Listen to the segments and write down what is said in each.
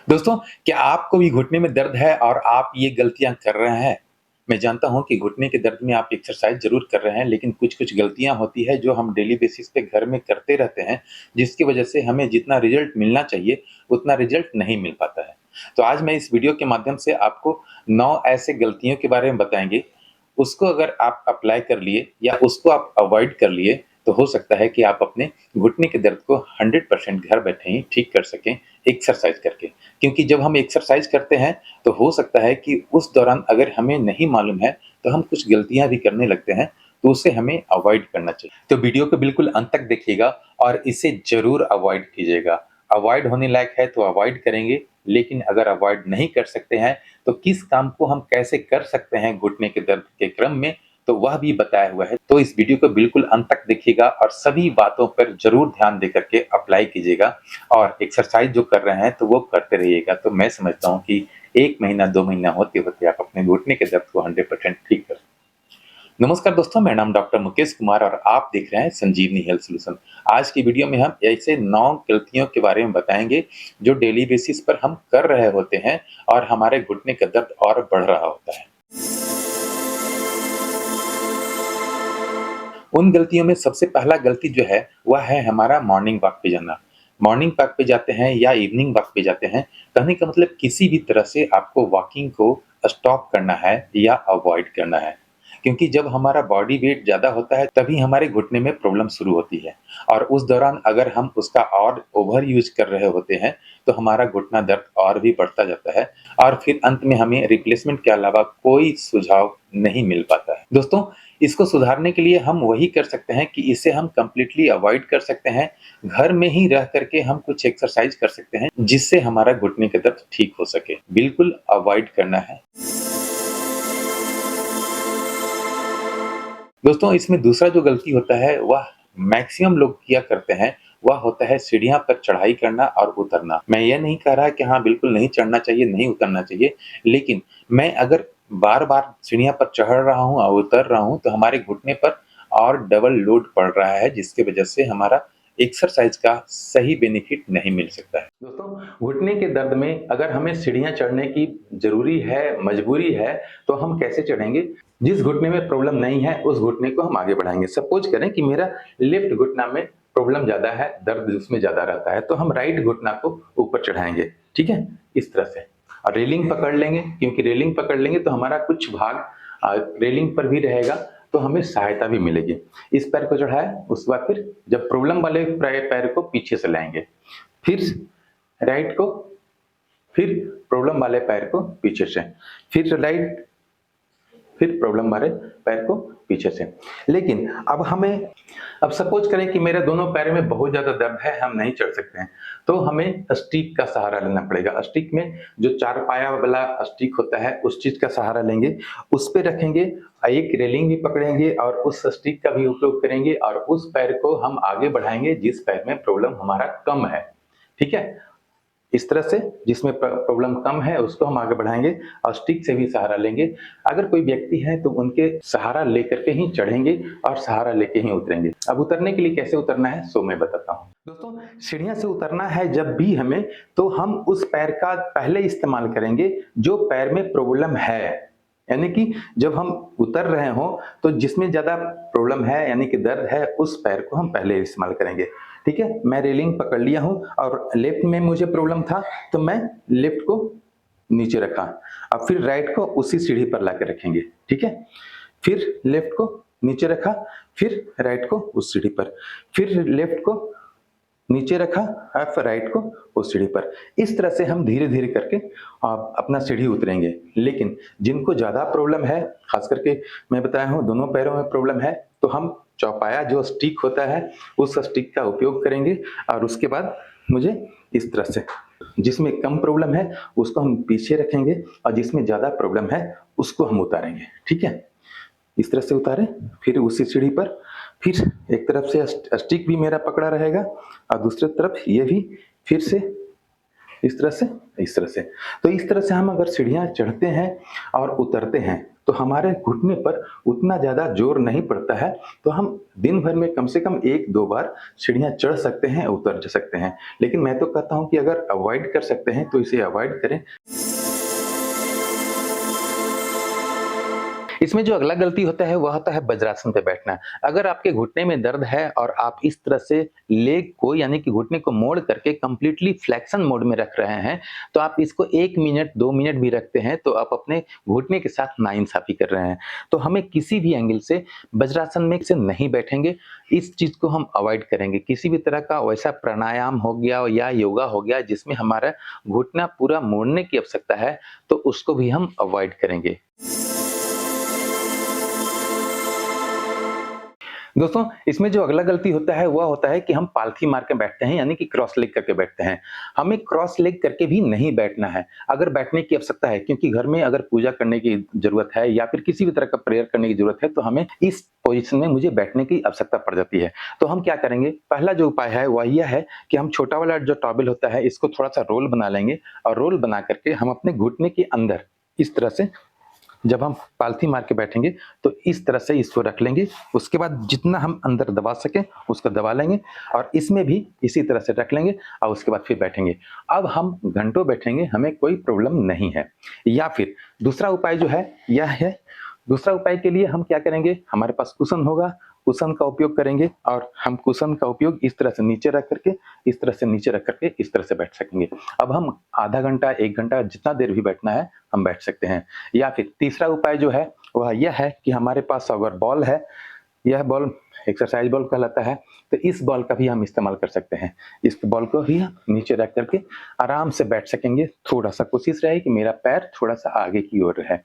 दोस्तों, क्या आपको भी घुटने में दर्द है और आप ये गलतियाँ कर रहे हैं? मैं जानता हूँ कि घुटने के दर्द में आप एक्सरसाइज़ ज़रूर कर रहे हैं, लेकिन कुछ-कुछ गलतियाँ होती हैं जो हम डेली बेसिस पे घर में करते रहते हैं, जिसकी वजह से हमें जितना रिज़ल्ट मिलना चाहिए, उतना रिज़ल्ट नहीं मिल पाता है। तो आज मैं इस वीडियो के माध्यम से आपको 9 ऐसे गलतियों के बारे में बताएँगे, उसको अगर आप अप्लाई कर लिए या उसको आप अवॉइड कर लिए, तो हो सकता है कि आप अपने घुटने के दर्द को 100% घर बैठे ही ठीक कर सकें, एक्सरसाइज़ करके। क्योंकि जब हम एक्सरसाइज़ करते हैं, तो हो सकता है कि उस दौरान अगर हमें नहीं मालूम है, तो हम कुछ गलतियाँ भी करने लगते हैं, तो उसे हमें अवॉइड करना चाहिए। तो वीडियो को बिल्कुल अंत तक देखिएगा और इसे ज़रूर अवॉइड कीजिएगा। अवॉइड होने लायक है तो अवॉइड करेंगे, लेकिन अगर अवॉइड नहीं कर सकते हैं, तो किस काम को हम कैसे कर सकते हैं घुटने के दर्द के क्रम में, तो वह भी बताया हुआ है। तो इस वीडियो को बिल्कुल अंत तक देखिएगा और सभी बातों पर ज़रूर ध्यान दे करके अप्लाई कीजिएगा और एक्सरसाइज़ जो कर रहे हैं, तो वो करते रहिएगा। तो मैं समझता हूँ कि 1 महीना, 2 महीना होते-होते आप अपने घुटने के दर्द को 100% ठीक कर। नमस्कार दोस्तों, मेरा नाम डॉक्टर मुकेश कुमार और आप देख रहे हैं संजीवनी हेल्थ सॉल्यूशन। आज की वीडियो में हम ऐसे 9 गलतियों के बारे में बताएँगे, जो डेली बेसिस पर हम कर रहे होते हैं और हमारे घुटने का दर्द और बढ़ रहा होता है। उन गलतियों में सबसे पहला गलती जो है, वह है हमारा मॉर्निंग वॉक पे जाना। मॉर्निंग वॉक पे जाते हैं या इवनिंग वॉक पे जाते हैं, कहने का मतलब किसी भी तरह से आपको वॉकिंग को स्टॉप करना है या अवॉइड करना है। क्योंकि जब हमारा बॉडी वेट ज़्यादा होता है, तभी हमारे घुटने में प्रॉब्लम शुरू होती है और उस दौरान अगर हम उसका और ओवर यूज़ कर रहे होते हैं, तो हमारा घुटना दर्द और भी बढ़ता जाता है और फिर अंत में हमें रिप्लेसमेंट के अलावा कोई सुझाव नहीं मिल पाता है। दोस्तों, इसको सुधारने के लिए हम वही कर सकते हैं कि इसे हम कंप्लीटली अवॉइड कर सकते हैं। घर में ही रह करके हम कुछ एक्सरसाइज कर सकते हैं, जिससे हमारा घुटने का दर्द ठीक हो सके। बिल्कुल अवॉइड करना है। दोस्तों, इसमें दूसरा जो गलती होता है, वह मैक्सिमम लोग किया करते हैं, वह होता है सीढ़ियाँ पर चढ़ाई करना और उतरना। मैं ये नहीं कह रहा कि हाँ, बिल्कुल नहीं चढ़ना चाहिए, नहीं उतरना चाहिए, लेकिन मैं अगर बार-बार सीढ़ियाँ पर चढ़ रहा हूँ और उतर रहा हूँ, तो हमारे घुटने पर और डबल लोड पड़ रहा है, जिसकी वजह से हमारा एक्सरसाइज का सही बेनिफिट नहीं मिल सकता है। दोस्तों, घुटने के दर्द में अगर हमें सीढ़ियाँ चढ़ने की ज़रूरी है, मजबूरी है, तो हम कैसे चढ़ेंगे? जिस घुटने में प्रॉब्लम नहीं है, उस घुटने को हम आगे बढ़ाएँगे। सपोज़ करें कि मेरा लेफ्ट घुटना में प्रॉब्लम ज़्यादा है, दर्द उसमें ज़्यादा रहता है, तो हम राइट घुटना को ऊपर चढ़ाएँगे, ठीक है? इस तरह से और रेलिंग पकड़ लेंगे, क्योंकि रेलिंग पकड़ लेंगे तो हमारा कुछ भाग रेलिंग पर भी रहेगा, तो हमें सहायता भी मिलेगी। इस पैर को चढ़ाया, उसके बाद फिर जब प्रॉब्लम वाले पैर को पीछे से लाएँगे, फिर राइट को, फिर प्रॉब्लम वाले पैर को पीछे से, फिर राइट, फिर प्रॉब्लम वाले पैर को पीछे से। लेकिन अब सपोज करें कि मेरे दोनों पैर में बहुत ज़्यादा दर्द है, हम नहीं चढ़ सकते हैं, तो हमें स्टिक का सहारा लेना पड़ेगा। स्टिक में जो 4 पाया वाला स्टिक होता है, उस चीज़ का सहारा लेंगे, उस पे रखेंगे, एक रेलिंग भी पकड़ेंगे और उस स्टिक का भी उपयोग करेंगे और उस पैर को हम आगे बढ़ाएँगे जिस पैर में प्रॉब्लम हमारा कम है। ठीक है? इस तरह से जिसमें प्रॉब्लम कम है उसको हम आगे बढ़ाएँगे और स्टिक से भी सहारा लेंगे। अगर कोई व्यक्ति है तो उनके सहारा लेकर के ही चढ़ेंगे और सहारा लेके ही उतरेंगे। अब उतरने के लिए कैसे उतरना है सो मैं बताता हूँ। दोस्तों, सीढ़ियाँ से उतरना है जब भी हमें, तो हम उस पैर का पहले इस्तेमाल करेंगे जो पैर में प्रॉब्लम है। यानी कि जब हम उतर रहे हों तो जिसमें ज़्यादा प्रॉब्लम है यानी कि दर्द है, उस पैर को हम पहले इस्तेमाल करेंगे। ठीक है? मैं रेलिंग पकड़ लिया हूँ और लेफ्ट में मुझे प्रॉब्लम था, तो मैं लेफ्ट को नीचे रखा। अब फिर राइट को उसी सीढ़ी पर लाके रखेंगे, ठीक है? फिर लेफ्ट को नीचे रखा, फिर राइट को उस सीढ़ी पर, फिर लेफ्ट को नीचे रखा और फिर राइट को उस सीढ़ी पर। इस तरह से हम धीरे-धीरे करके अपना सीढ़ी उतरेंगे। लेकिन जिनको ज़्यादा प्रॉब्लम है, ख़ास करके मैं बताया हूँ दोनों पैरों में प्रॉब्लम है, तो हम चौपाया जो स्टिक होता है, उस स्टिक का उपयोग करेंगे और उसके बाद मुझे इस तरह से, जिसमें कम प्रॉब्लम है उसको हम पीछे रखेंगे और जिसमें ज़्यादा प्रॉब्लम है उसको हम उतारेंगे, ठीक है? इस तरह से उतारे, फिर उसी सीढ़ी पर, फिर एक तरफ से स्टिक भी मेरा पकड़ा रहेगा और दूसरी तरफ ये भी, फिर से इस तरह से, इस तरह से। तो इस तरह से हम अगर सीढ़ियाँ चढ़ते हैं और उतरते हैं, तो हमारे घुटने पर उतना ज़्यादा ज़ोर नहीं पड़ता है, तो हम दिन भर में कम से कम 1-2 बार सीढ़ियाँ चढ़ सकते हैं, उतर जा सकते हैं। लेकिन मैं तो कहता हूँ कि अगर अवॉइड कर सकते हैं, तो इसे अवॉइड करें। इसमें जो अगला गलती होता है वह होता है वज्रासन पे बैठना। अगर आपके घुटने में दर्द है और आप इस तरह से लेग को यानी कि घुटने को मोड़ करके कंप्लीटली फ्लेक्शन मोड में रख रहे हैं, तो आप इसको 1 मिनट 2 मिनट भी रखते हैं तो आप अपने घुटने के साथ नाइंसाफ़ी कर रहे हैं। तो हमें किसी भी एंगल से वज्रासन में से नहीं बैठेंगे, इस चीज़ को हम अवॉइड करेंगे। किसी भी तरह का वैसा प्राणायाम हो गया या योगा हो गया जिसमें हमारा घुटना पूरा मोड़ने की आवश्यकता है, तो उसको भी हम अवॉइड करेंगे। दोस्तों, इसमें जो अगला गलती होता है, वह होता है कि हम पालथी मार के बैठते हैं, यानी कि क्रॉस लेग करके बैठते हैं। हमें क्रॉस लेग करके भी नहीं बैठना है। अगर बैठने की आवश्यकता है, क्योंकि घर में अगर पूजा करने की ज़रूरत है या फिर किसी भी तरह का प्रेयर करने की ज़रूरत है, तो हमें इस पोज़ीशन में मुझे बैठने की आवश्यकता पड़ जाती है। तो हम क्या करेंगे, पहला जो उपाय है, वह यह है कि हम छोटा वाला जो टॉवेल होता है, इसको थोड़ा-सा रोल बना लेंगे और रोल बना करके हम अपने घुटने के अंदर इस तरह से जब हम पालथी मार के बैठेंगे तो इस तरह से इसको रख लेंगे। उसके बाद जितना हम अंदर दबा सकें उसको दबा लेंगे और इसमें भी इसी तरह से रख लेंगे और उसके बाद फिर बैठेंगे। अब हम घंटों बैठेंगे, हमें कोई प्रॉब्लम नहीं है। या फिर दूसरा उपाय जो है यह है, दूसरा उपाय के लिए हम क्या करेंगे, हमारे पास कुशन होगा, कुशन का उपयोग करेंगे और हम कुशन का उपयोग इस तरह से नीचे रख करके, इस तरह से नीचे रख करके इस तरह से बैठ सकेंगे। अब हम आधा घंटा, 1 घंटा जितना देर भी बैठना है, हम बैठ सकते हैं। या फिर तीसरा उपाय जो है, वह यह है कि हमारे पास अगर बॉल है, यह बॉल एक्सरसाइज बॉल कहलाता है, तो इस बॉल का भी हम इस्तेमाल कर सकते हैं। इस बॉल को भी हम नीचे रख करके आराम से बैठ सकेंगे। थोड़ा-सा कोशिश रहे कि मेरा पैर थोड़ा-सा आगे की ओर रहे।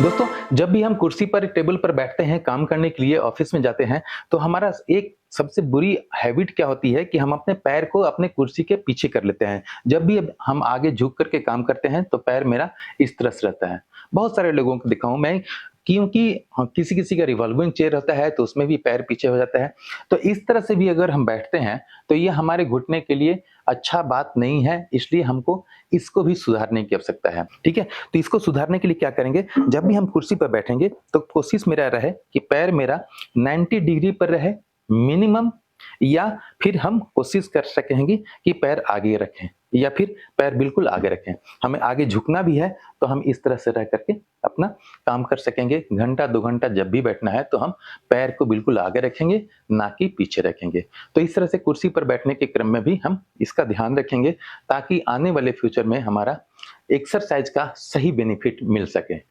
दोस्तों, जब भी हम कुर्सी पर, टेबल पर बैठते हैं, काम करने के लिए ऑफ़िस में जाते हैं, तो हमारा एक सबसे बुरी हैबिट क्या होती है कि हम अपने पैर को अपने कुर्सी के पीछे कर लेते हैं। जब भी अब हम आगे झुक कर के काम करते हैं, तो पैर मेरा इस तरह से रहता है। बहुत सारे लोगों को देखा हूँ मैं, क्योंकि किसी-किसी का रिवॉल्विंग चेयर होता है, तो उसमें भी पैर पीछे हो जाता है। तो इस तरह से भी अगर हम बैठते हैं, तो ये हमारे घुटने के लिए अच्छा बात नहीं है, इसलिए हमको इसको भी सुधारने की आवश्यकता है। ठीक है? तो इसको सुधारने के लिए क्या करेंगे, जब भी हम कुर्सी पर बैठेंगे तो कोशिश मेरा रहे कि पैर मेरा 90 डिग्री पर रहे मिनिमम, या फिर हम कोशिश कर सकेंगे कि पैर आगे रखें या फिर पैर बिल्कुल आगे रखें। हमें आगे झुकना भी है तो हम इस तरह से रह करके अपना काम कर सकेंगे। घंटा 2 घंटा जब भी बैठना है तो हम पैर को बिल्कुल आगे रखेंगे, ना कि पीछे रखेंगे। तो इस तरह से कुर्सी पर बैठने के क्रम में भी हम इसका ध्यान रखेंगे ताकि आने वाले फ्यूचर में हमारा एक्सरसाइज का सही बेनिफिट मिल सके।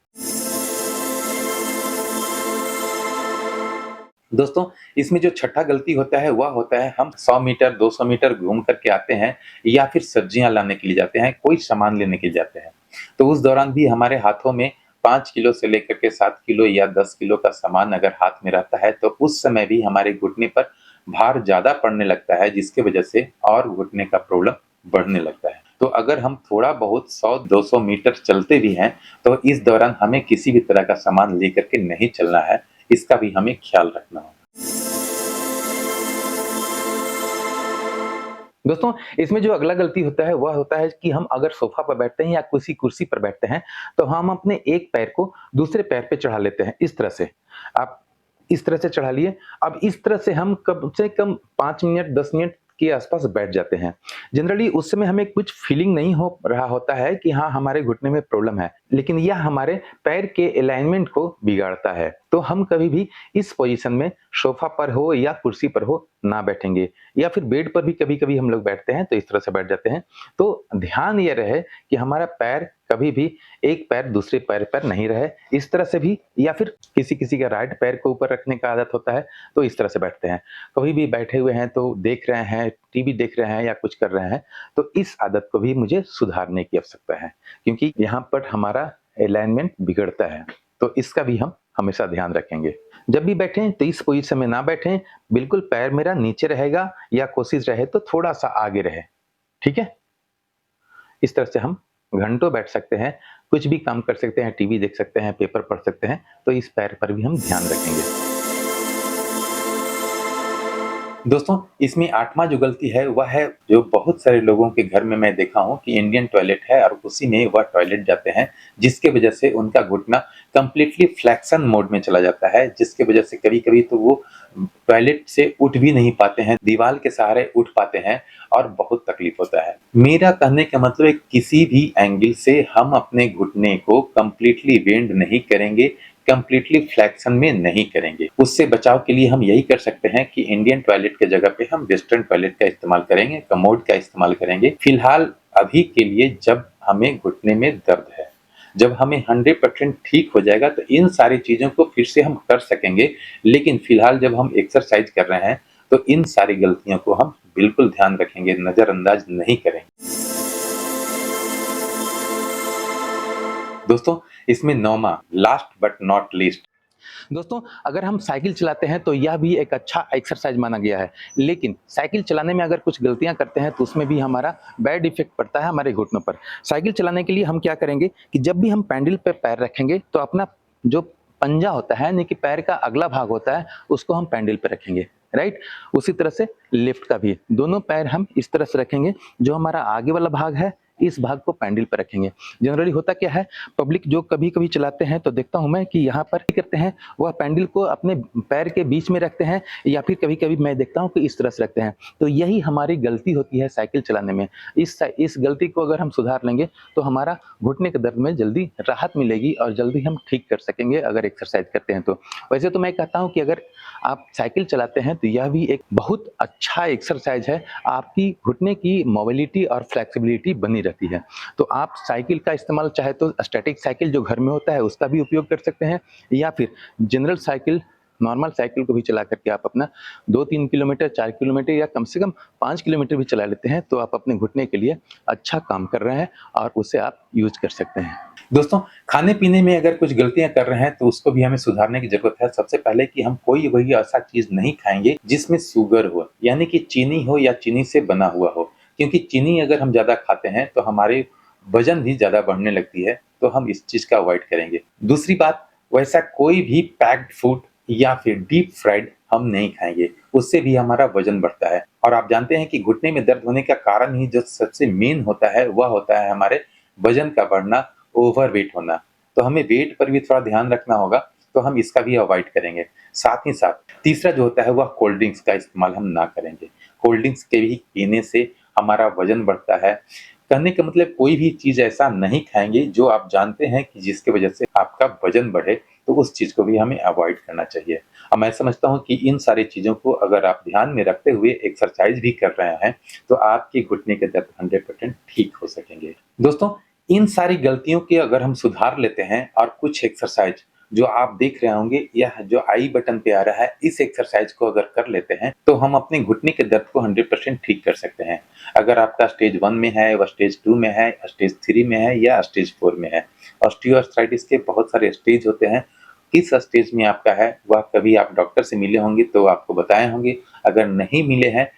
दोस्तों, इसमें जो छठा गलती होता है वह होता है हम 100 मीटर 200 मीटर घूम करके आते हैं या फिर सब्जियां लाने के लिए जाते हैं, कोई सामान लेने के लिए जाते हैं। तो उस दौरान भी हमारे हाथों में 5 किलो से लेकर के 7 किलो या 10 किलो का सामान अगर हाथ में रहता है तो उस समय भी हमारे घुटने पर भार ज़्यादा पड़ने लगता है, जिसकी वजह से और घुटने का प्रॉब्लम बढ़ने लगता है। तो अगर हम थोड़ा बहुत 100-200 मीटर चलते भी हैं, तो इस दौरान हमें किसी भी तरह का सामान लेकर के नहीं चलना है, इसका भी हमें ख्याल रखना होगा। दोस्तों, इसमें जो अगला गलती होता है वह होता है कि हम अगर सोफ़ा पर बैठते हैं या किसी कुर्सी पर बैठते हैं, तो हम अपने एक पैर को दूसरे पैर पे चढ़ा लेते हैं, इस तरह से। आप इस तरह से चढ़ा लिए, अब इस तरह से हम कम से कम 5 मिनट 10 मिनट के आस-पास बैठ जाते हैं। जनरली उस समय हमें कुछ फीलिंग नहीं हो रहा होता है कि हाँ, हमारे घुटने में प्रॉब्लम है, लेकिन यह हमारे पैर के अलाइनमेंट को बिगाड़ता है। तो हम कभी भी इस पोज़ीशन में सोफ़ा पर हो या कुर्सी पर हो ना बैठेंगे, या फिर बेड पर भी कभी-कभी हम लोग बैठते हैं तो इस तरह से बैठ जाते हैं। तो ध्यान ये रहे कि हमारा पैर कभी भी एक पैर दूसरे पैर पर नहीं रहे, इस तरह से भी, या फिर किसी-किसी का राइट पैर को ऊपर रखने का आदत होता है तो इस तरह से बैठते हैं। कभी भी बैठे हुए हैं तो देख रहे हैं, टीवी देख रहे हैं या कुछ कर रहे हैं, तो इस आदत को भी मुझे सुधारने की आवश्यकता है, क्योंकि यहाँ पर हमारा अलाइनमेंट बिगड़ता है। तो इसका भी हम हमेशा ध्यान रखेंगे। जब भी बैठें तो इस पोज़ीशन में ना बैठें, बिल्कुल पैर मेरा नीचे रहेगा या कोशिश रहे तो थोड़ा-सा आगे रहे। ठीक है? इस तरह से हम घंटों बैठ सकते हैं, कुछ भी काम कर सकते हैं, टीवी देख सकते हैं, पेपर पढ़ सकते हैं, तो इस पैर पर भी हम ध्यान रखेंगे। दोस्तों, इसमें 8वाँ जो गलती है वह है जो बहुत सारे लोगों के घर में मैं देखा हूँ कि इंडियन टॉयलेट है और उसी में वह टॉयलेट जाते हैं, जिसकी वजह से उनका घुटना कंप्लीटली फ्लेक्शन मोड में चला जाता है, जिसकी वजह से कभी-कभी तो वो टॉयलेट से उठ भी नहीं पाते हैं, दीवार के सहारे उठ पाते हैं और बहुत तकलीफ होता है। मेरा कहने का मतलब है किसी भी एंगल से हम अपने घुटने को कंप्लीटली बेंड नहीं करेंगे, कंप्लीटली फ्लेक्शन में नहीं करेंगे। उससे बचाव के लिए हम यही कर सकते हैं कि इंडियन टॉयलेट के जगह पे हम वेस्टर्न टॉयलेट का इस्तेमाल करेंगे, कमोड का इस्तेमाल करेंगे। फिलहाल अभी के लिए जब हमें घुटने में दर्द है, जब हमें 100% ठीक हो जाएगा तो इन सारी चीज़ों को फिर से हम कर सकेंगे। लेकिन फिलहाल जब हम एक्सरसाइज कर रहे हैं तो इन सारी गलतियों को हम बिल्कुल ध्यान रखेंगे, नज़रअंदाज नहीं करेंगे। दोस्तों, इसमें 9वां लास्ट बट नॉट लीस्ट। दोस्तों, अगर हम साइकिल चलाते हैं तो यह भी एक अच्छा एक्सरसाइज माना गया है। लेकिन साइकिल चलाने में अगर कुछ गलतियाँ करते हैं तो उसमें भी हमारा बैड इफ़ेक्ट पड़ता है हमारे घुटनों पर। साइकिल चलाने के लिए हम क्या करेंगे कि जब भी हम पैडल पे पैर रखेंगे तो अपना जो पंजा होता है यानी कि पैर का अगला भाग होता है उसको हम पैडल पे रखेंगे, राइट? उसी तरह से लेफ्ट का भी, दोनों पैर हम इस तरह से रखेंगे, जो हमारा आगे वाला भाग है इस भाग को पैडल पे रखेंगे। जनरली होता क्या है, पब्लिक जो कभी-कभी चलाते हैं तो देखता हूँ मैं कि यहाँ पर क्या करते हैं, वह पैडल को अपने पैर के बीच में रखते हैं या फिर कभी-कभी मैं देखता हूँ कि इस तरह से रखते हैं। तो यही हमारी गलती होती है साइकिल चलाने में। इस गलती को अगर हम सुधार लेंगे तो हमारा घुटने के दर्द में जल्दी राहत मिलेगी और जल्दी हम ठीक कर सकेंगे अगर एक्सरसाइज करते हैं तो। वैसे तो मैं कहता हूँ कि अगर आप साइकिल चलाते हैं तो यह भी एक बहुत अच्छा एक्सरसाइज है। आपकी घुटने की मोबिलिटी और फ्लेक्सिबिलिटी बनी रहती है। तो आप साइकिल का इस्तेमाल चाहे तो स्टैटिक साइकिल जो घर में होता है उसका भी उपयोग कर सकते हैं या फिर जनरल साइकिल, नॉर्मल साइकिल को भी चला करके आप अपना 2-3 किलोमीटर, 4 किलोमीटर या कम से कम 5 किलोमीटर भी चला लेते हैं तो आप अपने घुटने के लिए अच्छा काम कर रहे हैं और उसे आप यूज़ कर सकते हैं। दोस्तों, खाने-पीने में अगर कुछ गलतियाँ कर रहे हैं तो उसको भी हमें सुधारने की ज़रूरत है। सबसे पहले कि हम कोई वही ऐसा चीज़ नहीं खाएँगे जिसमें शुगर हो, यानी कि चीनी हो या चीनी से बना हुआ हो। क्योंकि चीनी अगर हम ज़्यादा खाते हैं तो हमारे वज़न भी ज़्यादा बढ़ने लगती है, तो हम इस चीज़ का अवॉइड करेंगे। दूसरी बात, वैसा कोई भी पैक्ड फूड या फिर डीप फ्राइड हम नहीं खाएँगे, उससे भी हमारा वज़न बढ़ता है। और आप जानते हैं कि घुटने में दर्द होने का कारण ही जो सबसे मेन होता है, वह होता है हमारे वज़न का बढ़ना, ओवरवेट होना। तो हमें वेट पर भी थोड़ा ध्यान रखना होगा, तो हम इसका भी अवॉइड करेंगे। साथ ही साथ तीसरा जो होता है वह कोल्ड ड्रिंक्स का इस्तेमाल हम ना करेंगे। कोल्ड ड्रिंक्स के भी पीने से हमारा वज़न बढ़ता है। कहने का मतलब कोई भी चीज़ ऐसा नहीं खाएँगे जो आप जानते हैं कि जिसकी वज़ह से आपका वज़न बढ़े, तो उस चीज़ को भी हमें अवॉइड करना चाहिए। और मैं समझता हूँ कि इन सारी चीज़ों को अगर आप ध्यान में रखते हुए एक्सरसाइज़ भी कर रहे हैं, तो आपके घुटने के दर्द 100% ठीक हो सकेंगे। दोस्तों, इन सारी गलतियों के अगर हम सुधार लेते हैं और कुछ एक्सरसाइज जो आप देख रहे होंगे या जो आई बटन पे आ रहा है, इस एक्सरसाइज को अगर कर लेते हैं तो हम अपने घुटने के दर्द को 100% ठीक कर सकते हैं। अगर आपका स्टेज 1 में है, व स्टेज 2 में है, स्टेज 3 में है या स्टेज 4 में है। ऑस्टियोआर्थराइटिस के बहुत सारे स्टेज होते हैं। किस स्टेज में आपका है वह कभी आप डॉक्टर से मिले होंगे तो आपको बताए होंगे। अगर नहीं मिले हैं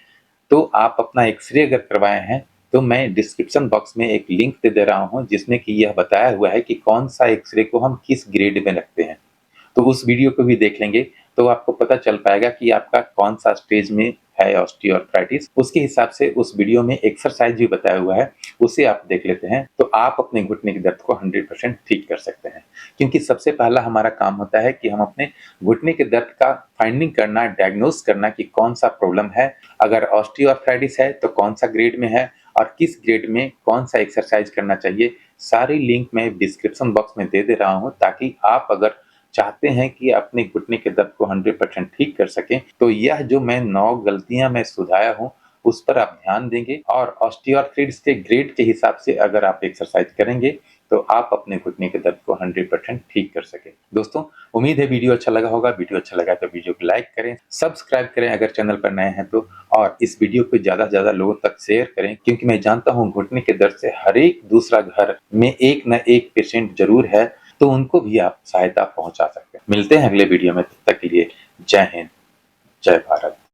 तो आप अपना एक्स-रे अगर करवाए हैं, तो मैं डिस्क्रिप्शन बॉक्स में एक लिंक दे रहा हूँ जिसमें कि यह बताया हुआ है कि कौन-सा एक्स-रे को हम किस ग्रेड में रखते हैं। तो उस वीडियो को भी देख लेंगे, तो आपको पता चल पाएगा कि आपका कौन-सा स्टेज में है ऑस्टियोआर्थराइटिस। उसके हिसाब से उस वीडियो में एक्सरसाइज़ भी बताया हुआ है, उसे आप देख लेते हैं, तो आप अपने घुटने के दर्द को 100% ठीक कर सकते हैं। क्योंकि सबसे पहला हमारा काम होता है कि हम अपने घुटने के दर्द का फाइंडिंग करना, डायग्नोज़ करना कि कौन-सा प्रॉब्लम है। अगर ऑस्टियोआर्थराइटिस है, तो कौन-सा ग्रेड में है और किस ग्रेड में कौन-सा एक्सरसाइज़ करना चाहिए। सारी लिंक मैं डिस्क्रिप्शन बॉक्स में दे रहा हूँ ताकि आप अगर चाहते हैं कि अपने घुटने के दर्द को 100% ठीक कर सकें, तो यह जो मैं 9 गलतियाँ मैं सुधारा हूँ, उस पर आप ध्यान देंगे और ऑस्टियोआर्थराइटिस के ग्रेड के हिसाब से अगर आप एक्सरसाइज करेंगे, तो आप अपने घुटने के दर्द को 100% ठीक कर सकें। दोस्तों, उम्मीद है वीडियो अच्छा लगा होगा। वीडियो अच्छा लगा तो वीडियो को लाइक करें, सब्सक्राइब करें अगर चैनल पर नए हैं तो, और इस वीडियो को ज़्यादा से ज़्यादा लोगों तक शेयर करें क्योंकि मैं जानता हूँ घुटने के दर्द से हर एक दूसरा घर में एक न एक पेशेंट ज़रूर है, तो उनको भी आप सहायता पहुँचा सकते हैं। मिलते हैं अगले वीडियो में, तब तक के लिए जय हिंद, जय भारत।